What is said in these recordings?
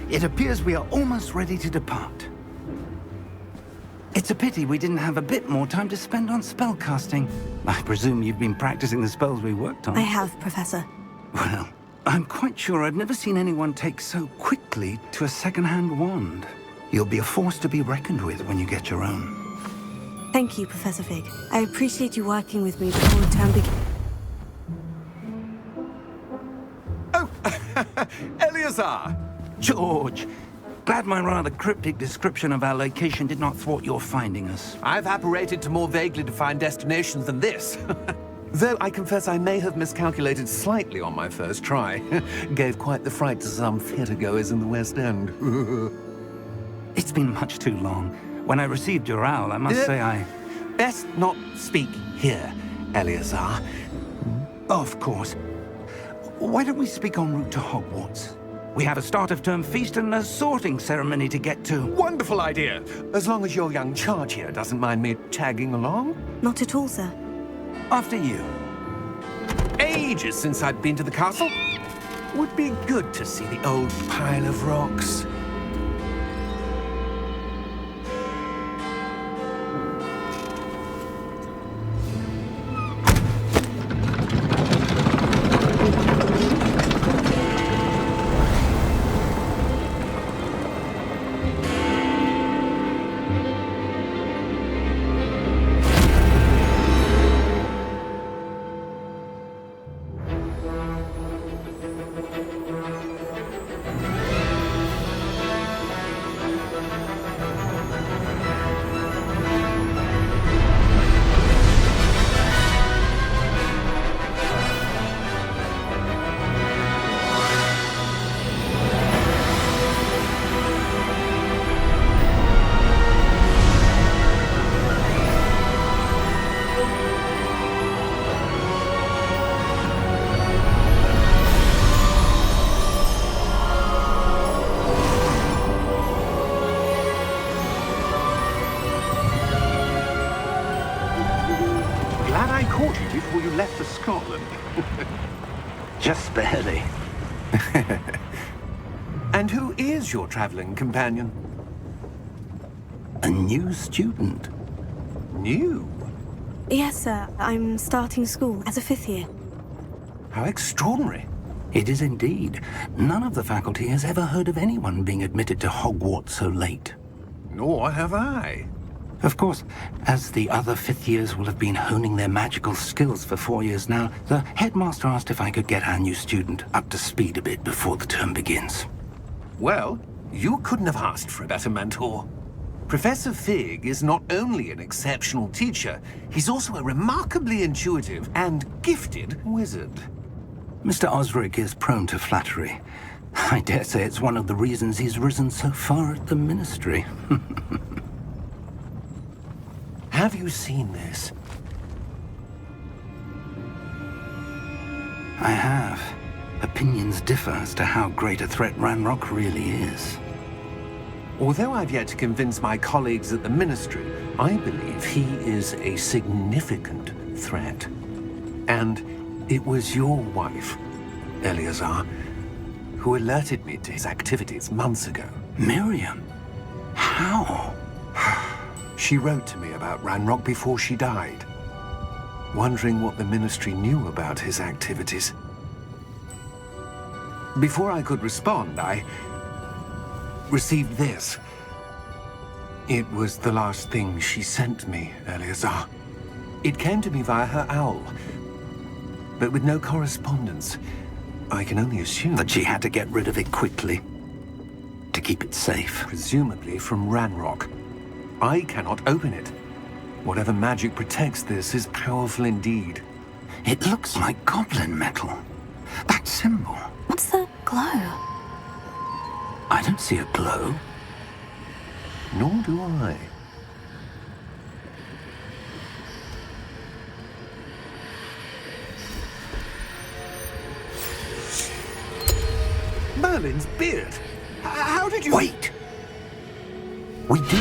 It appears we are almost ready to depart. It's a pity we didn't have a bit more time to spend on spellcasting. I presume you've been practicing the spells we worked on. I have, Professor. Well, I'm quite sure I've never seen anyone take so quickly to a second-hand wand. You'll be a force to be reckoned with when you get your own. Thank you, Professor Fig. I appreciate you working with me before the term begins. Oh, Eleazar! George, glad my rather cryptic description of our location did not thwart your finding us. I've apparated to more vaguely defined destinations than this. Though I confess I may have miscalculated slightly on my first try. Gave quite the fright to some theatre-goers in the West End. It's been much too long. When I received your owl, I must say I... Best not speak here, Eleazar. Of course. Why don't we speak en route to Hogwarts? We have a start-of-term feast and a sorting ceremony to get to. Wonderful idea! As long as your young charge here doesn't mind me tagging along. Not at all, sir. After you. Ages since I'd been to the castle. Would be good to see the old pile of rocks. Before you left for Scotland. Just barely. And who is your traveling companion? A new student. New? Yes, sir. I'm starting school as a 5th year. How extraordinary. It is indeed. None of the faculty has ever heard of anyone being admitted to Hogwarts so late. Nor have I. Of course, as the other 5th years will have been honing their magical skills for 4 years now, the headmaster asked if I could get our new student up to speed a bit before the term begins. Well, you couldn't have asked for a better mentor. Professor Fig is not only an exceptional teacher, he's also a remarkably intuitive and gifted wizard. Mr. Osric is prone to flattery. I dare say it's one of the reasons he's risen so far at the Ministry. Have you seen this? I have. Opinions differ as to how great a threat Ranrock really is. Although I've yet to convince my colleagues at the Ministry, I believe he is a significant threat. And it was your wife, Eleazar, who alerted me to his activities months ago. Miriam? How? She wrote to me about Ranrock before she died, wondering what the Ministry knew about his activities. Before I could respond, I received this. It was the last thing she sent me, Eleazar. It came to me via her owl, but with no correspondence. I can only assume that she had to get rid of it quickly, to keep it safe. Presumably from Ranrock. I cannot open it. Whatever magic protects this is powerful indeed. It looks like goblin metal. That symbol. What's the glow? I don't see a glow. Nor do I. Merlin's beard. How did you... Wait! We do...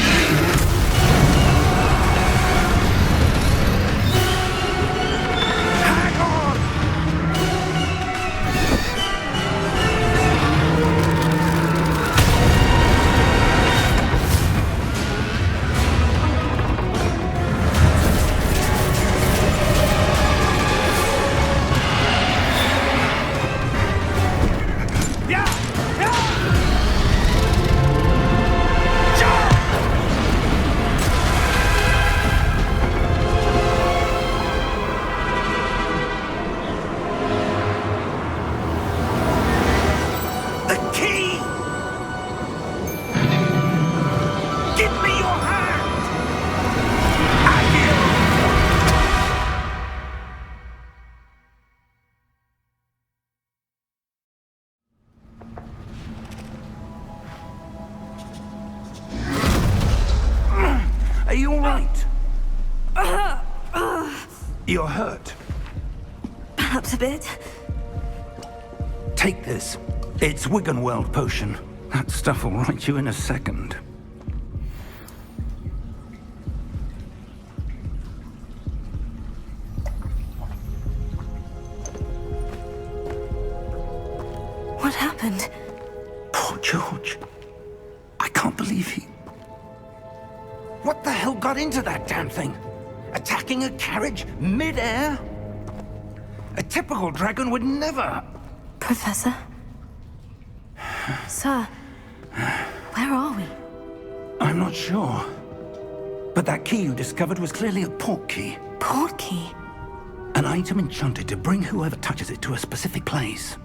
you all right? You're hurt. Perhaps a bit. Take this. It's Wiggenweld potion. That stuff will right you in a second. What happened? Poor George. I can't believe he... What the hell got into that damn thing? Attacking a carriage mid-air? A typical dragon would never... Professor? Sir, where are we? I'm not sure. But that key you discovered was clearly a port key. Port key? An item enchanted to bring whoever touches it to a specific place.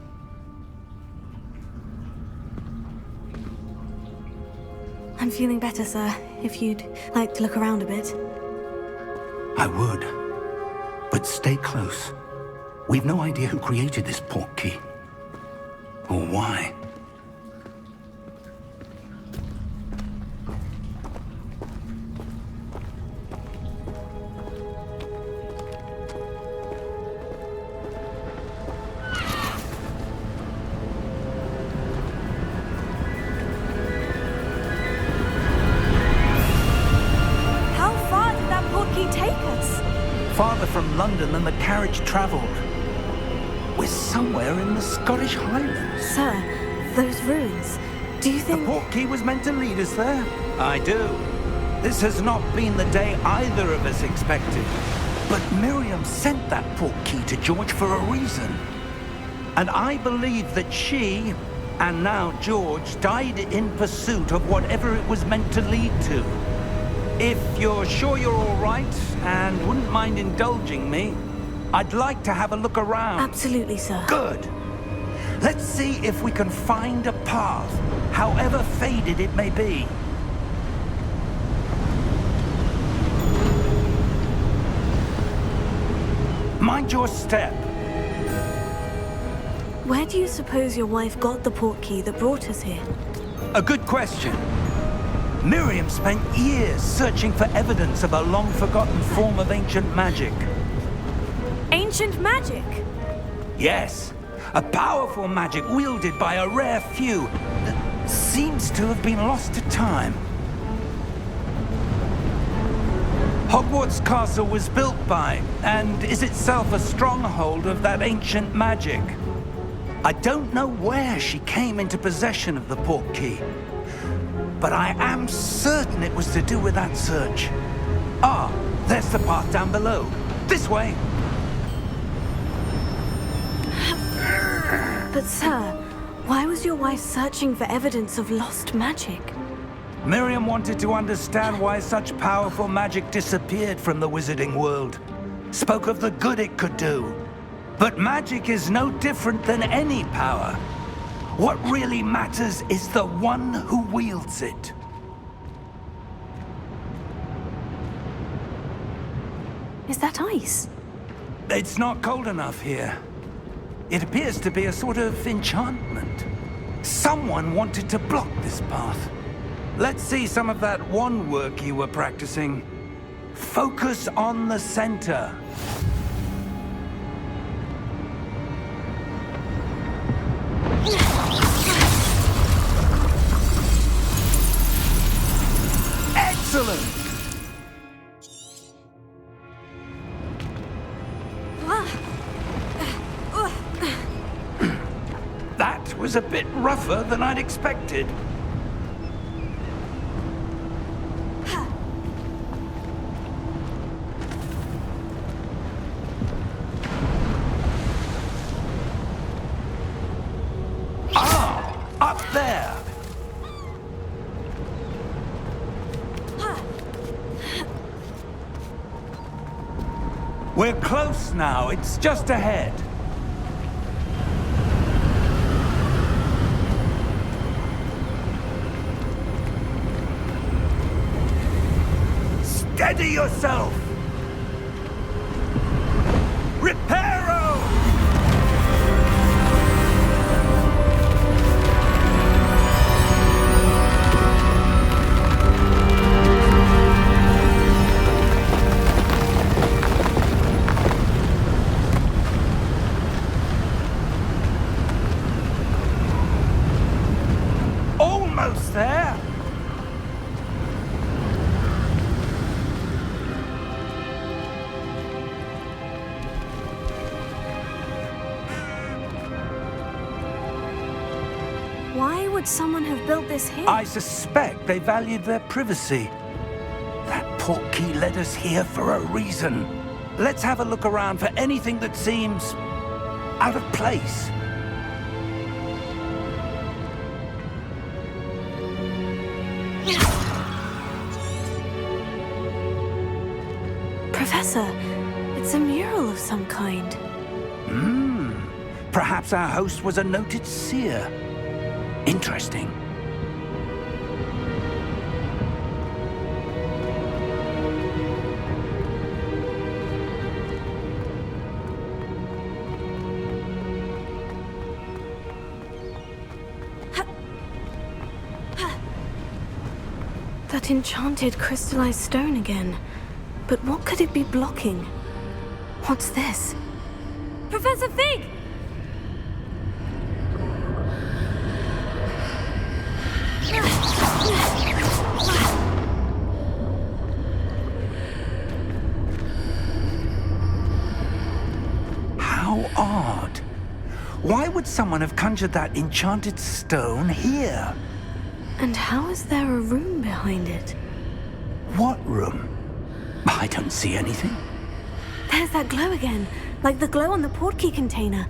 I'm feeling better, sir. If you'd like to look around a bit. I would. But stay close. We've no idea who created this port key. Or why. Farther from London than the carriage travelled. We're somewhere in the Scottish Highlands. Sir, those ruins, do you think... The port key was meant to lead us there? I do. This has not been the day either of us expected. But Miriam sent that port key to George for a reason. And I believe that she, and now George, died in pursuit of whatever it was meant to lead to. If you're sure you're all right, and wouldn't mind indulging me, I'd like to have a look around. Absolutely, sir. Good. Let's see if we can find a path, however faded it may be. Mind your step. Where do you suppose your wife got the port key that brought us here? A good question. Miriam spent years searching for evidence of a long-forgotten form of ancient magic. Ancient magic? Yes, a powerful magic wielded by a rare few that seems to have been lost to time. Hogwarts Castle was built by, and is itself a stronghold of that ancient magic. I don't know where she came into possession of the port key, but I am certain it was to do with that search. Ah, there's the path down below. This way. But sir, why was your wife searching for evidence of lost magic? Miriam wanted to understand why such powerful magic disappeared from the wizarding world. Spoke of the good it could do. But magic is no different than any power. What really matters is the one who wields it. Is that ice? It's not cold enough here. It appears to be a sort of enchantment. Someone wanted to block this path. Let's see some of that wand work you were practicing. Focus on the center. Excellent! That was a bit rougher than I'd expected. Ah! Up there! We're close now. It's just ahead. Steady yourself! Reparo! would someone have built this here? I suspect they valued their privacy. That portkey led us here for a reason. Let's have a look around for anything that seems out of place. Professor, it's a mural of some kind. Perhaps our host was a noted seer. Interesting. That enchanted crystallized stone again. But what could it be blocking? What's this? Professor Fig! How odd. Why would someone have conjured that enchanted stone here? And how is there a room behind it? What room? I don't see anything. There's that glow again, like the glow on the portkey container.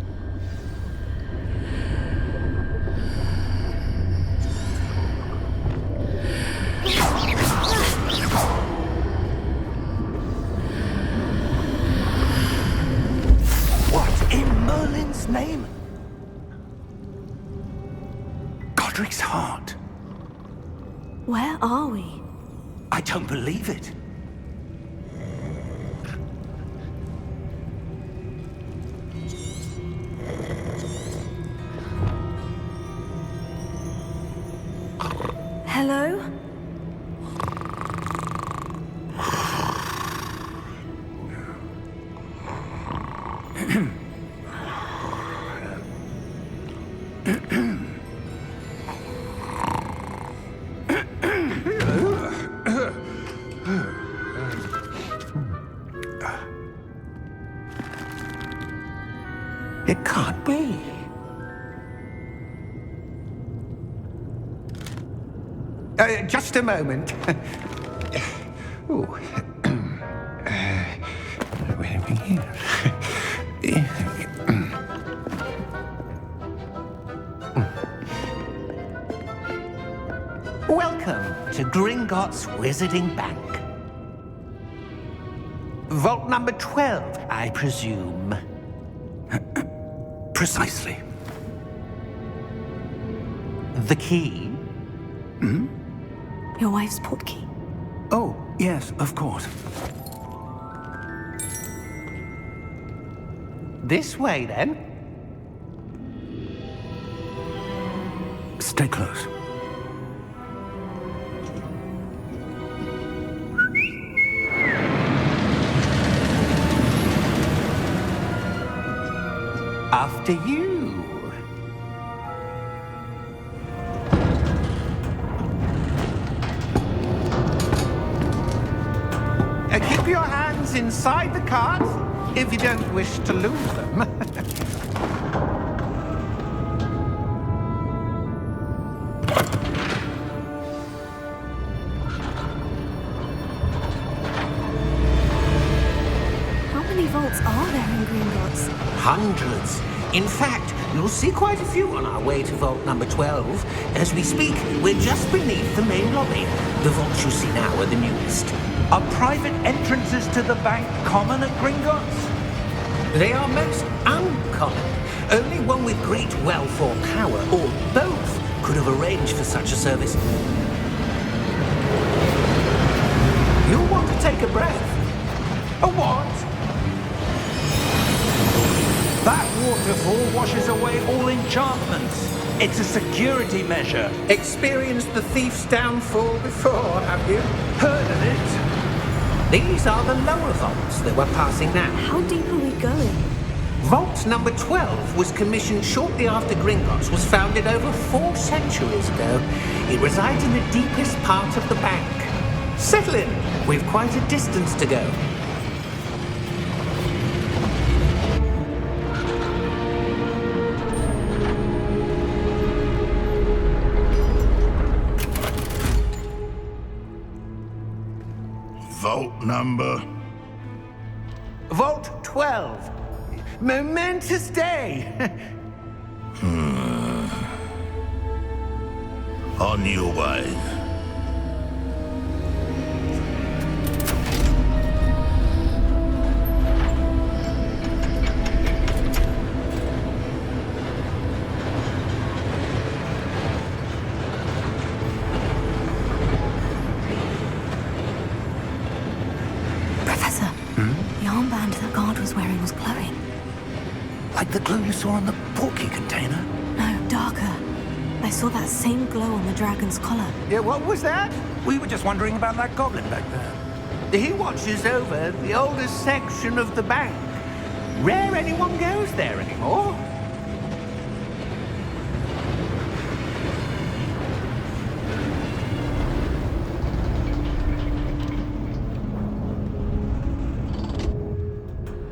What in Merlin's name? Godric's heart. Where are we? I don't believe it. Hello? It can't be. Just a moment. Ooh. Where are we here? Welcome to Gringotts Wizarding Bank. Vault number 12, I presume. Precisely. The key? Your wife's portkey. Oh, yes, of course. This way, then. Stay close. After you. Keep your hands inside the cart if you don't wish to lose them. How many vaults are there in Gringotts? Hundreds. In fact, you'll see quite a few on our way to vault number 12. As we speak, we're just beneath the main lobby. The vaults you see now are the newest. Are private entrances to the bank common at Gringotts? They are most uncommon. Only one with great wealth or power, or both, could have arranged for such a service. You'll want to take a breath. A what? That waterfall washes away all enchantments. It's a security measure. Experienced the thief's downfall before, have you? Heard of it? These are the lower vaults that we're passing now. How deep are we going? Vault number 12 was commissioned shortly after Gringotts was founded over 4 centuries ago. It resides in the deepest part of the bank. Settle in. We've quite a distance to go. vault number? Vault 12. Momentous day. On your way. Professor, the armband that guard was wearing was glowing. Like the glue you saw in the portkey container? No, darker. I saw that same glow on the dragon's collar. Yeah, what was that? We were just wondering about that goblin back there. He watches over the oldest section of the bank. Rare anyone goes there anymore.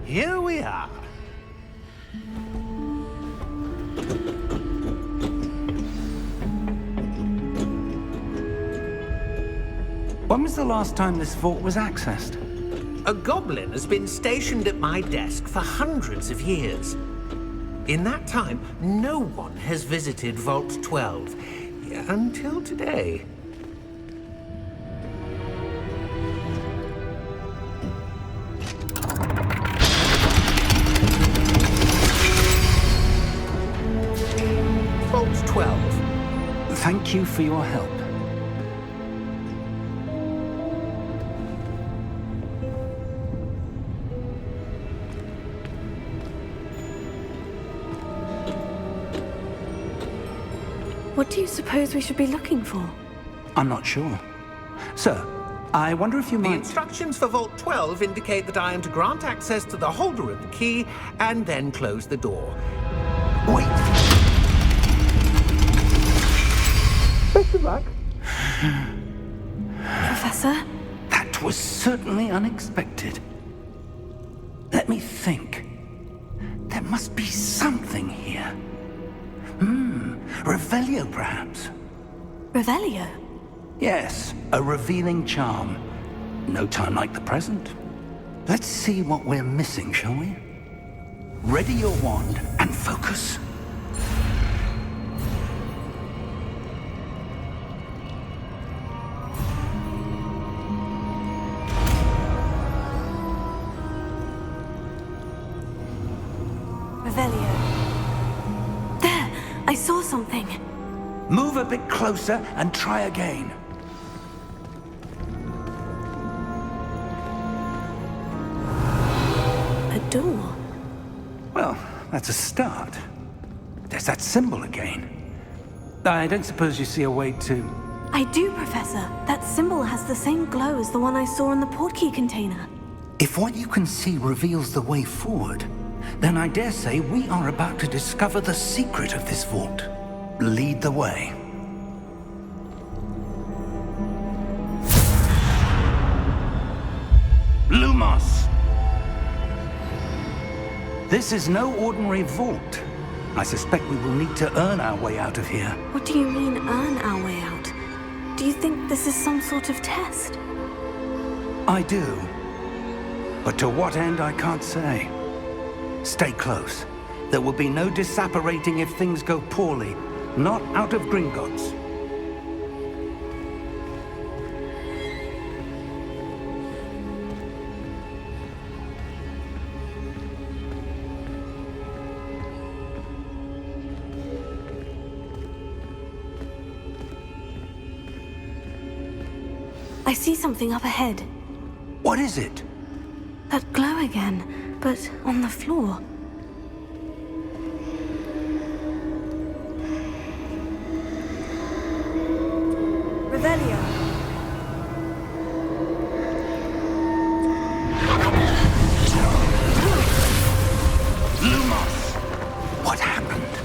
Here we are. When was the last time this vault was accessed? A goblin has been stationed at my desk for hundreds of years. In that time, no one has visited Vault 12 until today. Vault 12. Thank you for your help. What do you suppose we should be looking for? I'm not sure. Sir, I wonder if you The might... instructions for Vault 12 indicate that I am to grant access to the holder of the key and then close the door. Wait! Best of luck. Professor? That was certainly unexpected. Let me think. There must be something here. Revelio, perhaps? Revelio? Yes, a revealing charm. No time like the present. Let's see what we're missing, shall we? Ready your wand and focus. Revelio. There! I saw something. Move a bit closer and try again. A door. Well, that's a start. There's that symbol again. I don't suppose you see a way to... I do, Professor. That symbol has the same glow as the one I saw in the portkey container. If what you can see reveals the way forward, then I dare say we are about to discover the secret of this vault. Lead the way. Lumos! This is no ordinary vault. I suspect we will need to earn our way out of here. What do you mean, earn our way out? Do you think this is some sort of test? I do. But to what end, I can't say. Stay close. There will be no disapparating if things go poorly. Not out of Gringotts. I see something up ahead. What is it? That glow again, but on the floor. Revelio. Lumos! What happened?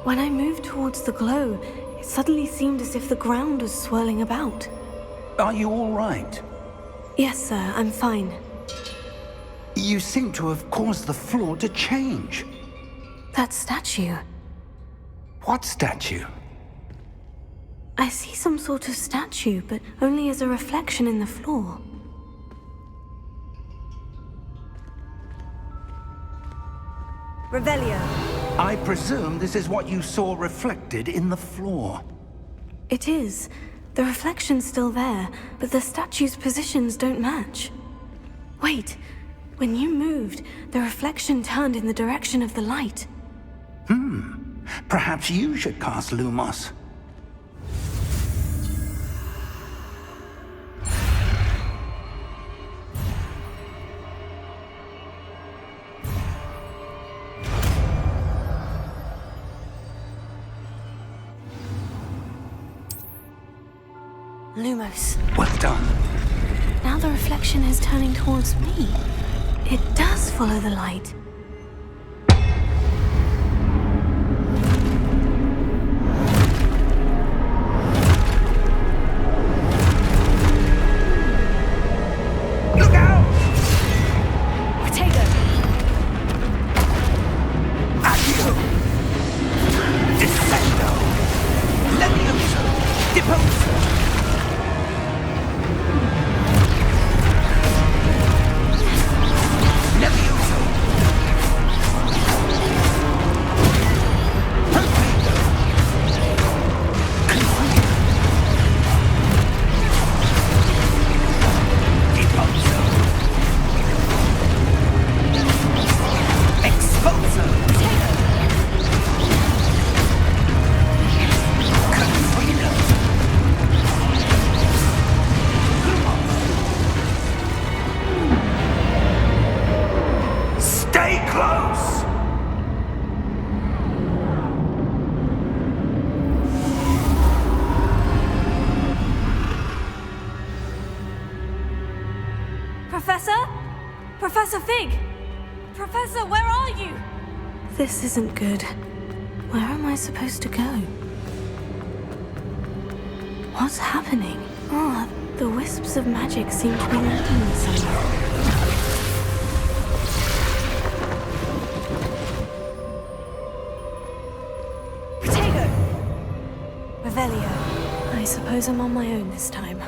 When I moved towards the glow, it suddenly seemed as if the ground was swirling about. Are you all right? Yes, sir, I'm fine. You seem to have caused the floor to change. That statue. What statue? I see some sort of statue, but only as a reflection in the floor. Revelio. I presume this is what you saw reflected in the floor. It is. The reflection's still there, but the statue's positions don't match. Wait. When you moved, the reflection turned in the direction of the light. Perhaps you should cast Lumos. Lumos. Well done. Now the reflection is turning towards me. It does follow the light. Look out! Potato! Accio! Descendo! Levioso! Deposo! Levioso! Perfecto! Confuso! Deposo! Expulso! Confino! Stay close! Professor? Professor Fig! Professor, where are you? This isn't good. Where am I supposed to go? What's happening? Ah, the wisps of magic seem to be leading me somewhere. Potato! Revelio. I suppose I'm on my own this time.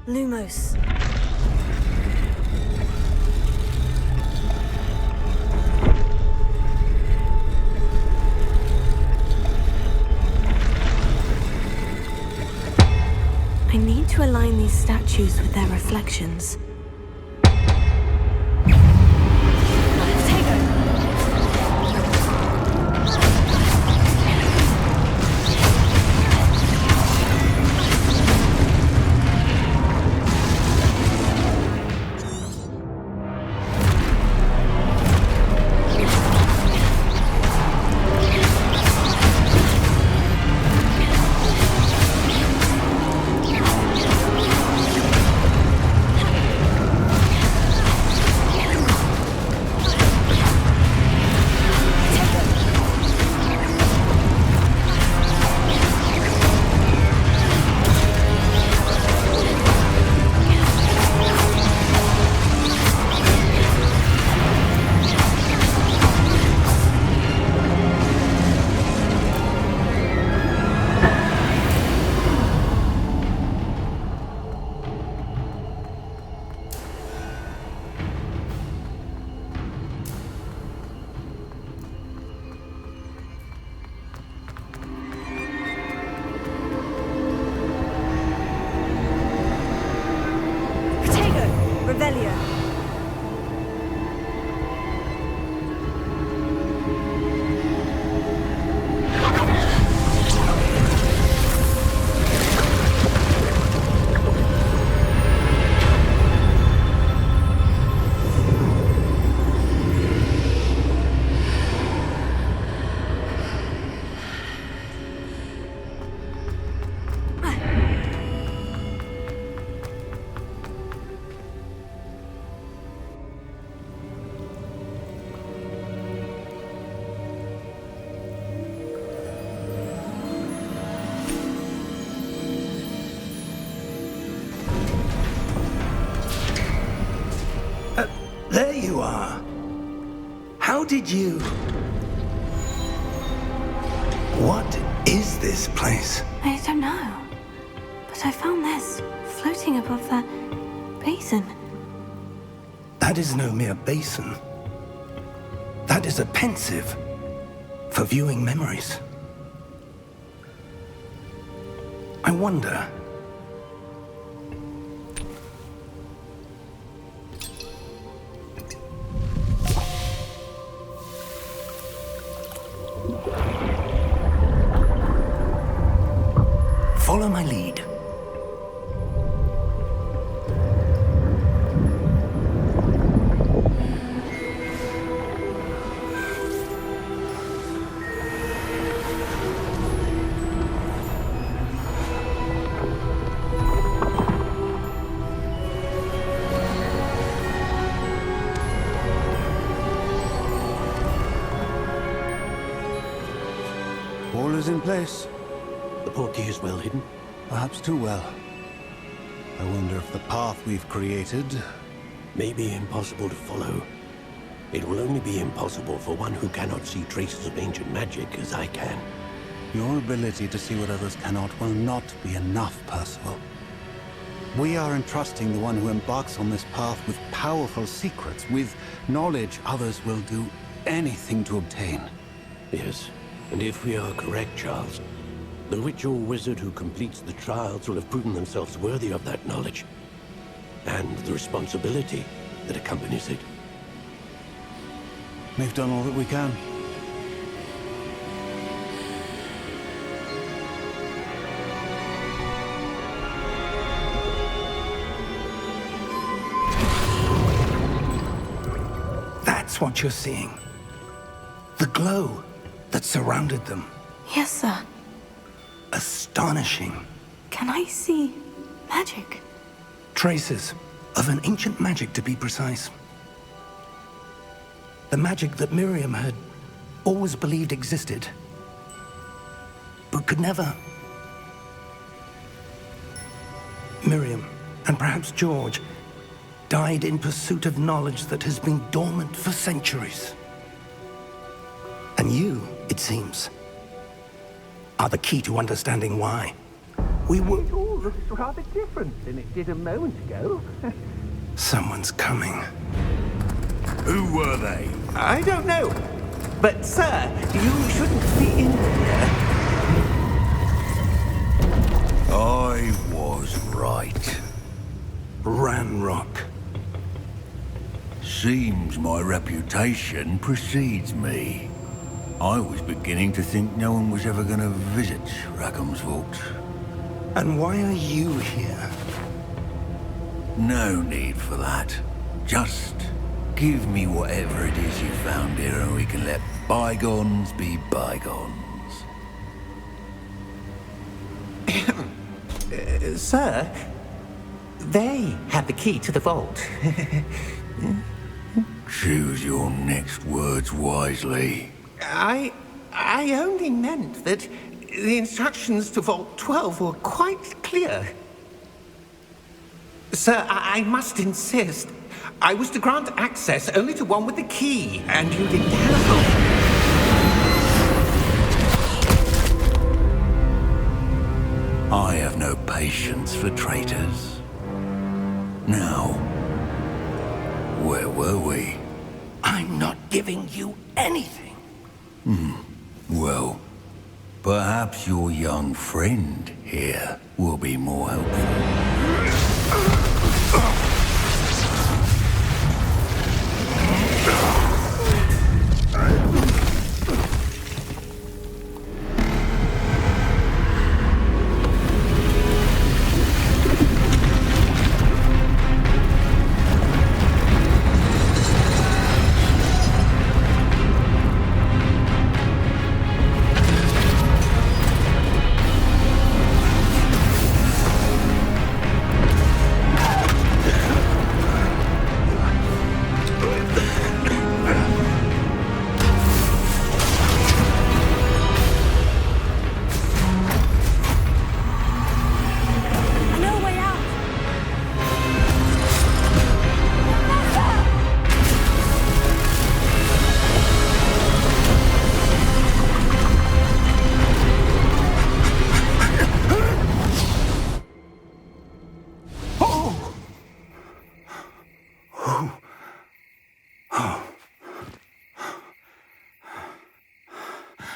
Lumos. I need to align these statues with their reflections. Revelio. There you are. How did you... What is this place? I don't know. But I found this floating above that basin. That is no mere basin. That is a pensive for viewing memories. I wonder... Follow my lead. All is in place. The portkey is well hidden. Perhaps too well. I wonder if the path we've created... May be impossible to follow. It will only be impossible for one who cannot see traces of ancient magic as I can. Your ability to see what others cannot will not be enough, Percival. We are entrusting the one who embarks on this path with powerful secrets, with knowledge others will do anything to obtain. Yes, and if we are correct, Charles, the witch or wizard who completes the trials will have proven themselves worthy of that knowledge, and the responsibility that accompanies it. We've done all that we can. That's what you're seeing. The glow that surrounded them. Yes, sir. Astonishing. Can I see magic? Traces of an ancient magic, to be precise. The magic that Miriam had always believed existed, but could never. Miriam, and perhaps George, died in pursuit of knowledge that has been dormant for centuries. And you, it seems, are the key to understanding why. We were... It all looks rather different than it did a moment ago. Someone's coming. Who were they? I don't know. But, sir, you shouldn't be in here. I was right. Ranrock. Seems my reputation precedes me. I was beginning to think no one was ever going to visit Rackham's vault. And why are you here? No need for that. Just give me whatever it is you found here and we can let bygones be bygones. Sir, they had the key to the vault. Choose your next words wisely. I only meant that the instructions to Vault 12 were quite clear. Sir, I must insist. I was to grant access only to one with the key, and you didn't have I have no patience for traitors. Now, where were we? I'm not giving you anything. Well, perhaps your young friend here will be more helpful.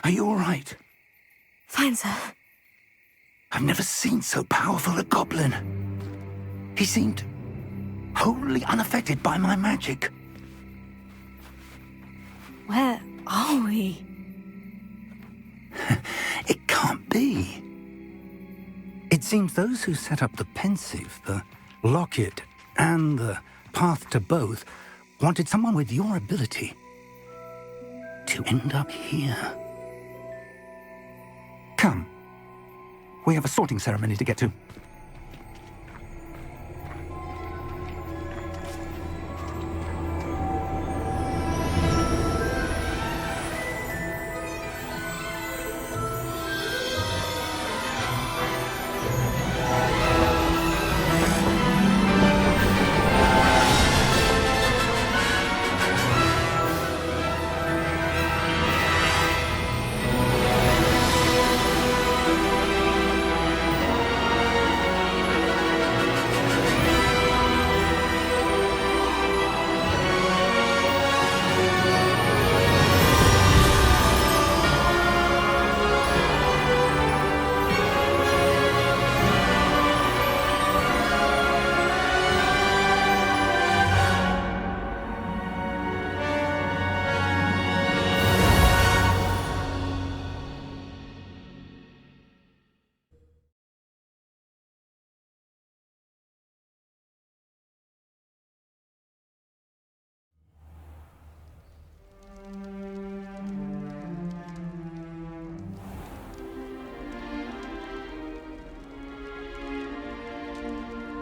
Are you all right? Fine, sir. I've never seen so powerful a goblin. He seemed wholly unaffected by my magic. Where are we? It can't be. It seems those who set up the pensive, the locket, and the path to both wanted someone with your ability to end up here. Come. We have a sorting ceremony to get to.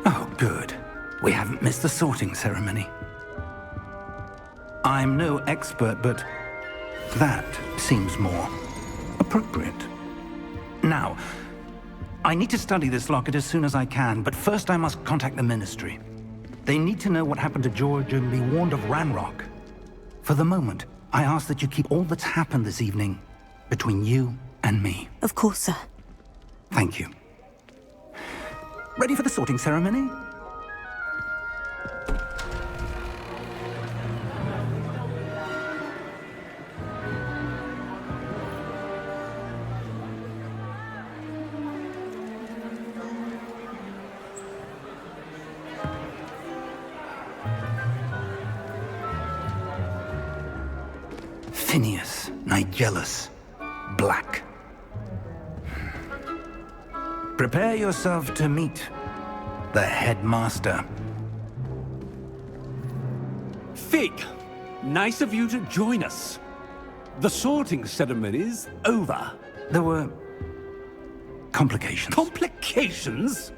Oh, good. We haven't missed the sorting ceremony. I'm no expert, but that seems more appropriate. Now, I need to study this locket as soon as I can, but first I must contact the Ministry. They need to know what happened to George and be warned of Ranrock. For the moment, I ask that you keep all that's happened this evening between you and me. Of course, sir. Thank you. Ready for the sorting ceremony? Phineas, Nigellus, Black. Prepare yourself to meet the headmaster. Fig, nice of you to join us. The sorting ceremony's over. There were complications. Complications?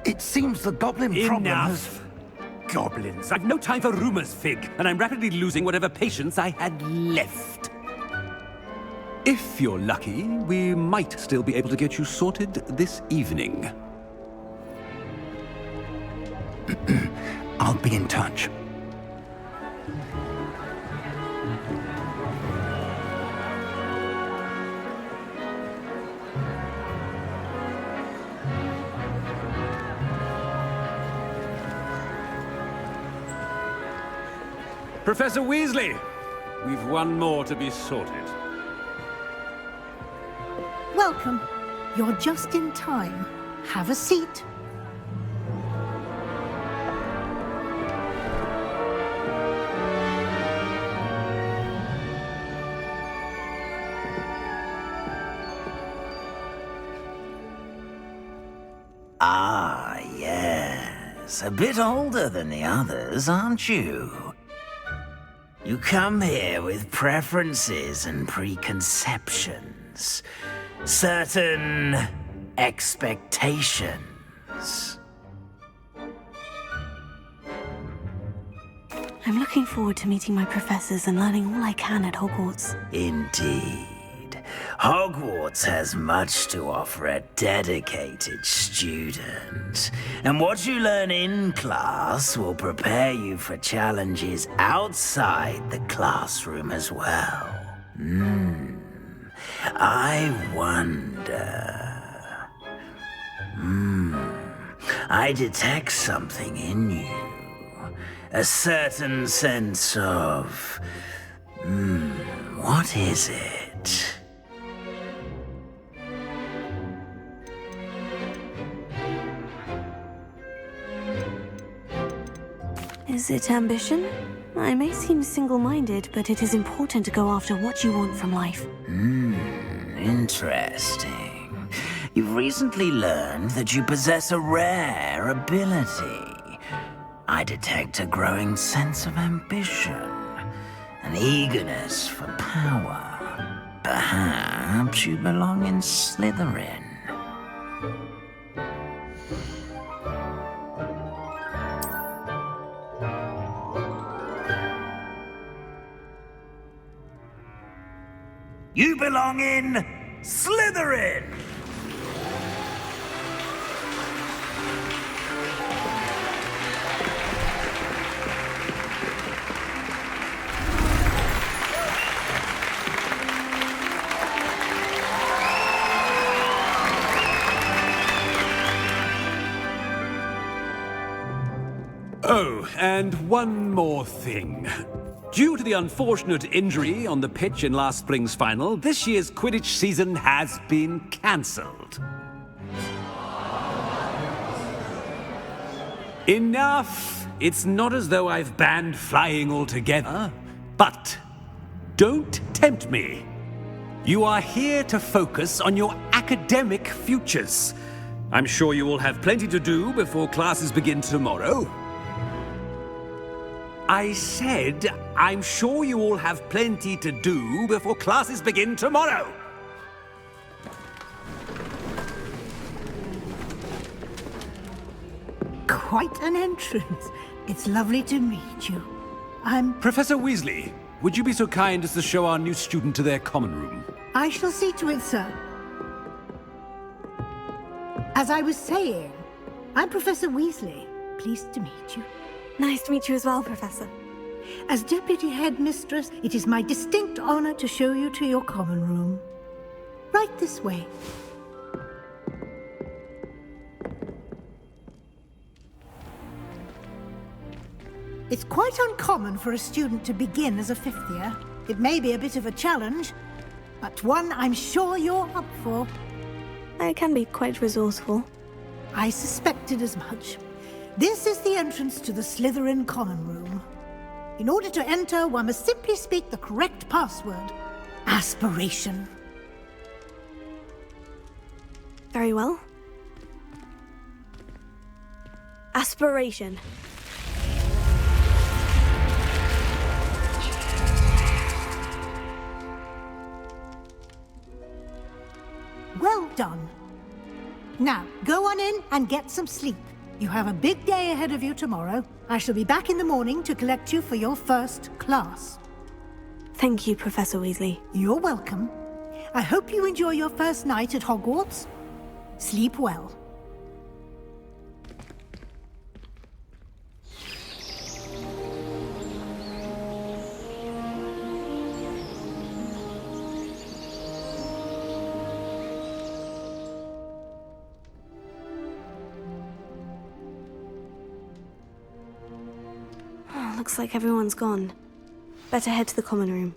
It seems the goblin problem has... Enough! Goblins. I've no time for rumors, Fig, and I'm rapidly losing whatever patience I had left. If you're lucky, we might still be able to get you sorted this evening. I'll be in touch. Professor Weasley, we've one more to be sorted. Welcome. You're just in time. Have a seat. Ah, yes. A bit older than the others, aren't you? You come here with preferences and preconceptions. Certain expectations. I'm looking forward to meeting my professors and learning all I can at Hogwarts. Indeed. Hogwarts has much to offer a dedicated student. And what you learn in class will prepare you for challenges outside the classroom as well. I wonder... I detect something in you. A certain sense of... what is it? Is it ambition? I may seem single-minded, but it is important to go after what you want from life. Interesting. You've recently learned that you possess a rare ability. I detect a growing sense of ambition, an eagerness for power. Perhaps you belong in Slytherin. You belong in Slytherin! Oh, and one more thing. Due to the unfortunate injury on the pitch in last spring's final, this year's Quidditch season has been cancelled. Enough! It's not as though I've banned flying altogether, but don't tempt me. You are here to focus on your academic futures. I'm sure you will have plenty to do before classes begin tomorrow. I said, I'm sure you all have plenty to do before classes begin tomorrow. Quite an entrance. It's lovely to meet you. Professor Weasley, would you be so kind as to show our new student to their common room? I shall see to it, sir. As I was saying, I'm Professor Weasley. Pleased to meet you. Nice to meet you as well, Professor. As Deputy Headmistress, it is my distinct honor to show you to your common room. Right this way. It's quite uncommon for a student to begin as a fifth year. It may be a bit of a challenge, but one I'm sure you're up for. I can be quite resourceful. I suspected as much. This is the entrance to the Slytherin common room. In order to enter, one must simply speak the correct password. Aspiration. Very well. Aspiration. Well done. Now, go on in and get some sleep. You have a big day ahead of you tomorrow. I shall be back in the morning to collect you for your first class. Thank you, Professor Weasley. You're welcome. I hope you enjoy your first night at Hogwarts. Sleep well. Looks like everyone's gone. Better head to the common room.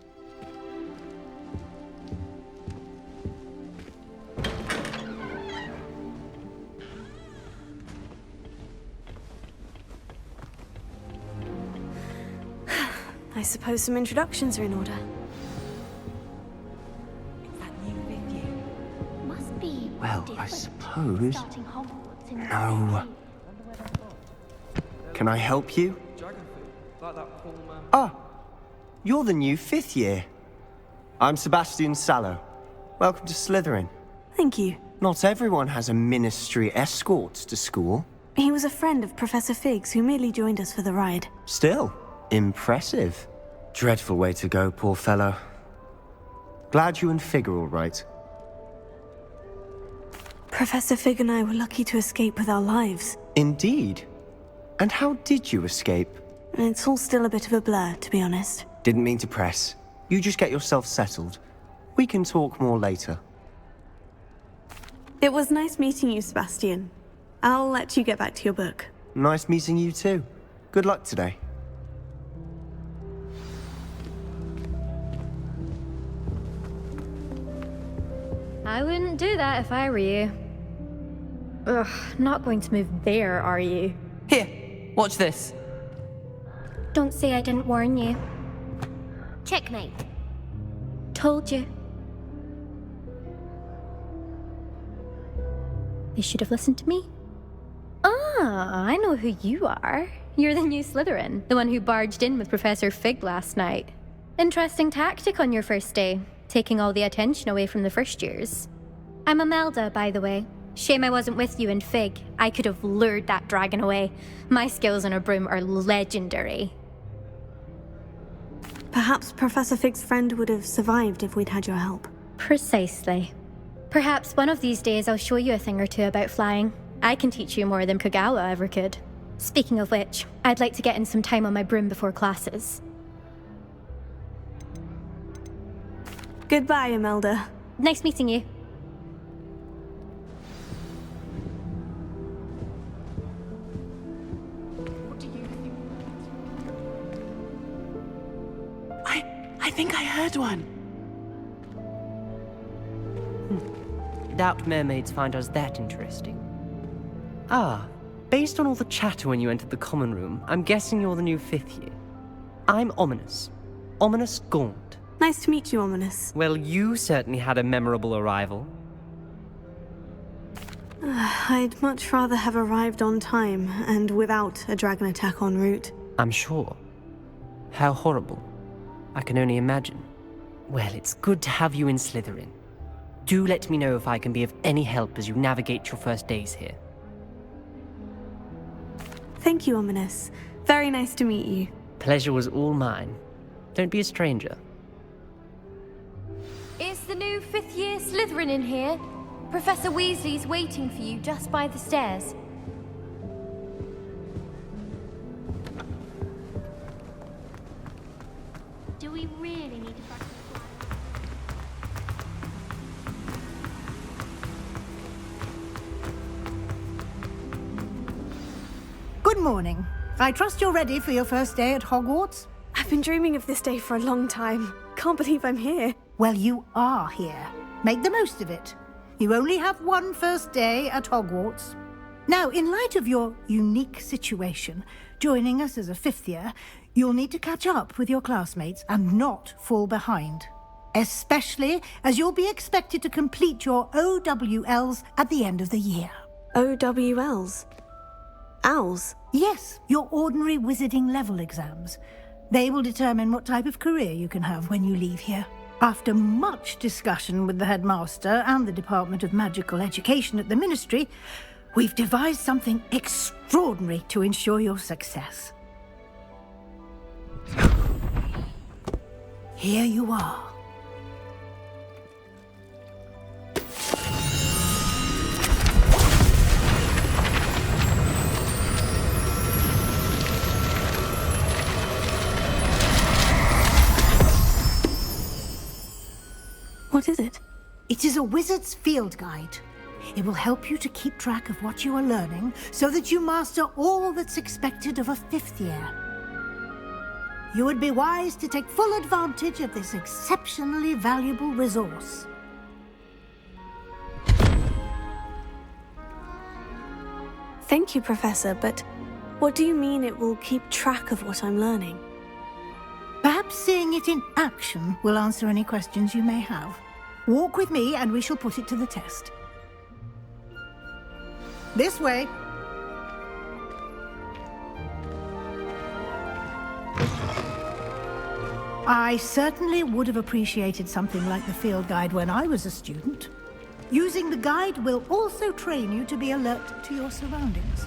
I suppose some introductions are in order. Must be Well, I suppose. No. Can I help you? Ah, you're the new fifth year. I'm Sebastian Sallow. Welcome to Slytherin. Thank you. Not everyone has a ministry escort to school. He was a friend of Professor Fig's who merely joined us for the ride. Still, impressive. Dreadful way to go, poor fellow. Glad you and Fig are all right. Professor Fig and I were lucky to escape with our lives. Indeed. And how did you escape? It's all still a bit of a blur, to be honest. Didn't mean to press. You just get yourself settled. We can talk more later. It was nice meeting you, Sebastian. I'll let you get back to your book. Nice meeting you too. Good luck today. I wouldn't do that if I were you. Ugh, not going to move there, are you? Here, watch this. Don't say I didn't warn you. Checkmate. Told you. They should have listened to me. Ah, I know who you are. You're the new Slytherin, the one who barged in with Professor Fig last night. Interesting tactic on your first day, taking all the attention away from the first years. I'm Imelda, by the way. Shame I wasn't with you in Fig. I could have lured that dragon away. My skills on a broom are legendary. Perhaps Professor Fig's friend would have survived if we'd had your help. Precisely. Perhaps one of these days I'll show you a thing or two about flying. I can teach you more than Kogawa ever could. Speaking of which, I'd like to get in some time on my broom before classes. Goodbye, Imelda. Nice meeting you. I think I heard one. Doubt mermaids find us that interesting. Ah, based on all the chatter when you entered the common room, I'm guessing you're the new 5th year. I'm Ominous. Ominous Gaunt. Nice to meet you, Ominous. Well, you certainly had a memorable arrival. I'd much rather have arrived on time and without a dragon attack en route. I'm sure. How horrible. I can only imagine. Well, it's good to have you in Slytherin. Do let me know if I can be of any help as you navigate your first days here. Thank you, Ominous. Very nice to meet you. Pleasure was all mine. Don't be a stranger. Is the new 5th year Slytherin in here? Professor Weasley's waiting for you just by the stairs. Do we really need to practice? Good morning. I trust you're ready for your first day at Hogwarts? I've been dreaming of this day for a long time. Can't believe I'm here. Well, you are here. Make the most of it. You only have one first day at Hogwarts. Now, in light of your unique situation, joining us as a 5th year, you'll need to catch up with your classmates and not fall behind. Especially as you'll be expected to complete your OWLs at the end of the year. OWLs? Owls? Yes, your ordinary wizarding level exams. They will determine what type of career you can have when you leave here. After much discussion with the headmaster and the Department of Magical Education at the Ministry, we've devised something extraordinary to ensure your success. Here you are. What is it? It is a wizard's field guide. It will help you to keep track of what you are learning so that you master all that's expected of a 5th year. You would be wise to take full advantage of this exceptionally valuable resource. Thank you, Professor, but what do you mean it will keep track of what I'm learning? Perhaps seeing it in action will answer any questions you may have. Walk with me and we shall put it to the test. This way. I certainly would have appreciated something like the field guide when I was a student. Using the guide will also train you to be alert to your surroundings.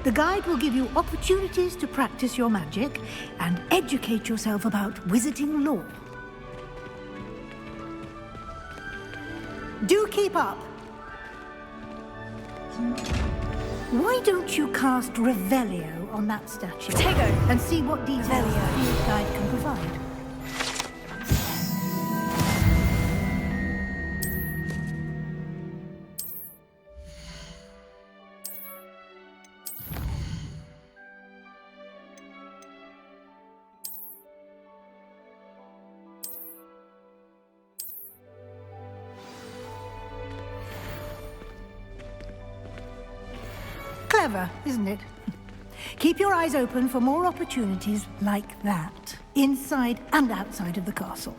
The guide will give you opportunities to practice your magic and educate yourself about wizarding lore. Do keep up. Why don't you cast Revelio on that statue? Potato! And see what details the field guide can provide. Clever, isn't it? Keep your eyes open for more opportunities like that, inside and outside of the castle.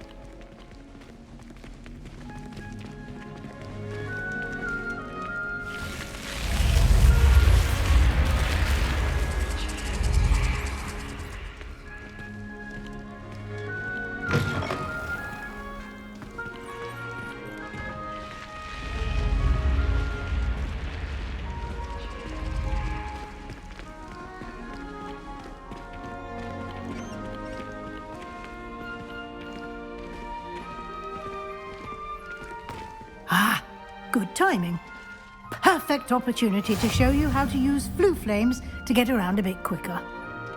Ah, good timing. Perfect opportunity to show you how to use flue flames to get around a bit quicker.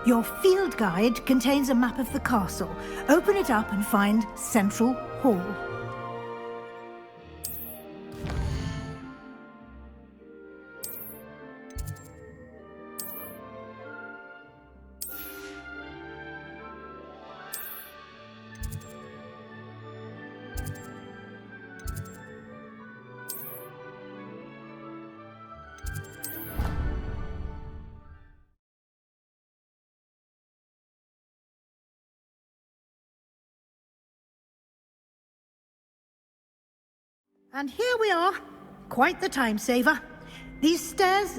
Your field guide contains a map of the castle. Open it up and find Central Hall. And here we are. Quite the time saver. These stairs